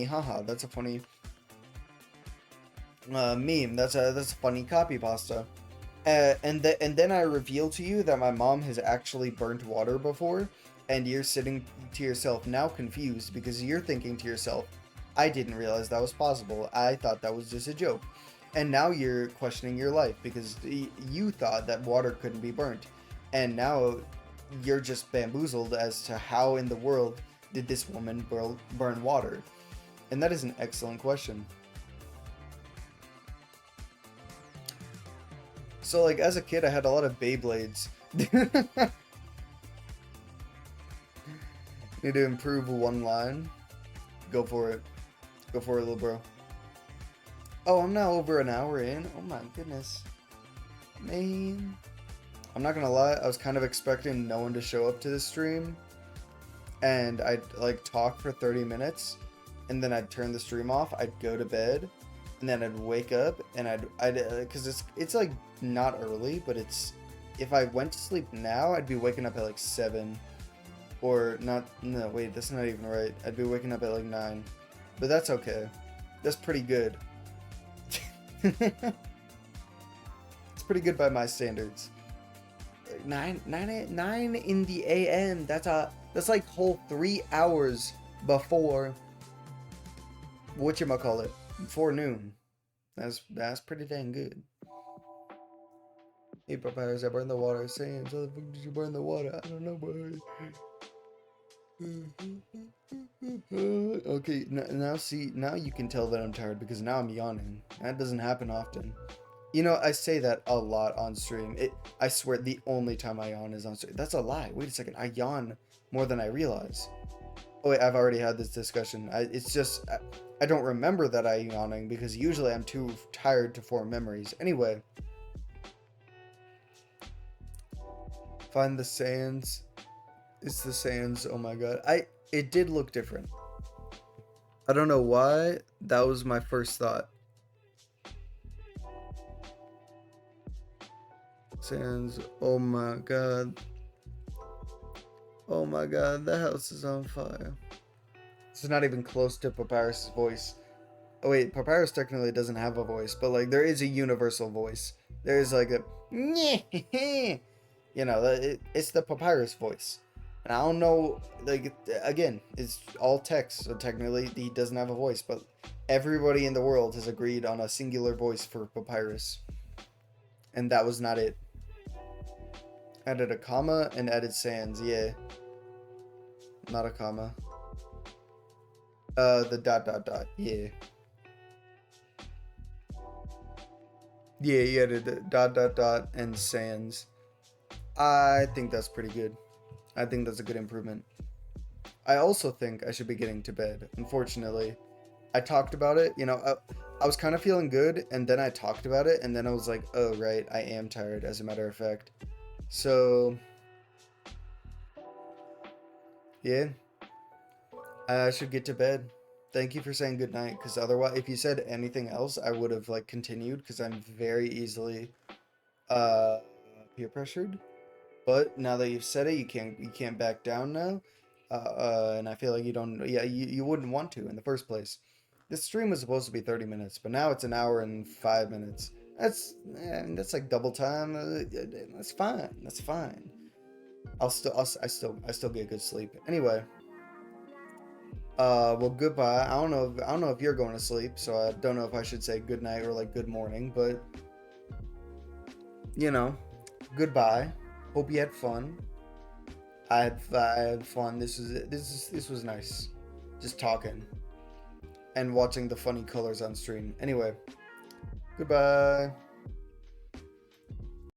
haha. That's a funny meme. That's a funny copy pasta. And then I reveal to you that my mom has actually burnt water before, and you're sitting to yourself now confused because you're thinking to yourself, I didn't realize that was possible. I thought that was just a joke. And now you're questioning your life because you thought that water couldn't be burnt. And now you're just bamboozled as to how in the world did this woman burn water? And that is an excellent question. So, like, as a kid, I had a lot of Beyblades. Need to improve one line? Go for it. Go for it, little bro. Oh, I'm now over an hour in. Oh my goodness. Man. I'm not gonna lie, I was kind of expecting no one to show up to this stream. And I'd, like, talk for 30 minutes. And then I'd turn the stream off. I'd go to bed. And then I'd wake up. And I'd because it's, like, not early. But it's, if I went to sleep now, I'd be waking up at, like, 7. Or not, no, wait, that's not even right. I'd be waking up at, like, 9. But that's okay. That's pretty good. It's pretty good by my standards. 9 in the AM. That's like whole 3 hours before whatchamacallit, before noon. That's pretty dang good. Hey, Papyrus, I burned the water. Saying, how the fuck did you burn the water? I don't know, bro. Okay, now you can tell that I'm tired because now I'm yawning. That doesn't happen often. You know, I say that a lot on stream. I swear the only time I yawn is on stream. That's a lie. Wait a second. I yawn more than I realize. Oh wait, I've already had this discussion. It's just, I don't remember that I'm yawning because usually I'm too tired to form memories. Anyway. Find the sands. It's the sands. Oh my god. It did look different. I don't know why. That was my first thought. Sands. Oh my god. Oh my god. The house is on fire. It's not even close to Papyrus's voice. Oh wait, Papyrus technically doesn't have a voice, but like there is a universal voice. There is like a, you know, it's the Papyrus voice. And I don't know, like, again, it's all text, so technically he doesn't have a voice, but everybody in the world has agreed on a singular voice for Papyrus. And that was not it. Added a comma and added sans, yeah. Not a comma. The ... yeah. Yeah, you added the ... and sans. I think that's pretty good. I think that's a good improvement. I also think I should be getting to bed. Unfortunately, I talked about it. You know, I was kind of feeling good, and then I talked about it, and then I was like, oh, right, I am tired, as a matter of fact. So, yeah, I should get to bed. Thank you for saying goodnight, because otherwise, if you said anything else, I would have, like, continued, because I'm very easily, peer pressured. But now that you've said it, you can't back down now. And I feel like you wouldn't want to in the first place. This stream was supposed to be 30 minutes, but now it's an hour and 5 minutes. That's like double time. That's fine. That's fine. I still get good sleep. Anyway. Well, goodbye. I don't know if you're going to sleep, so I don't know if I should say good night or like good morning, but you know, goodbye. Hope you had fun. I had fun. This was nice. Just talking and watching the funny colors on stream. Anyway, goodbye.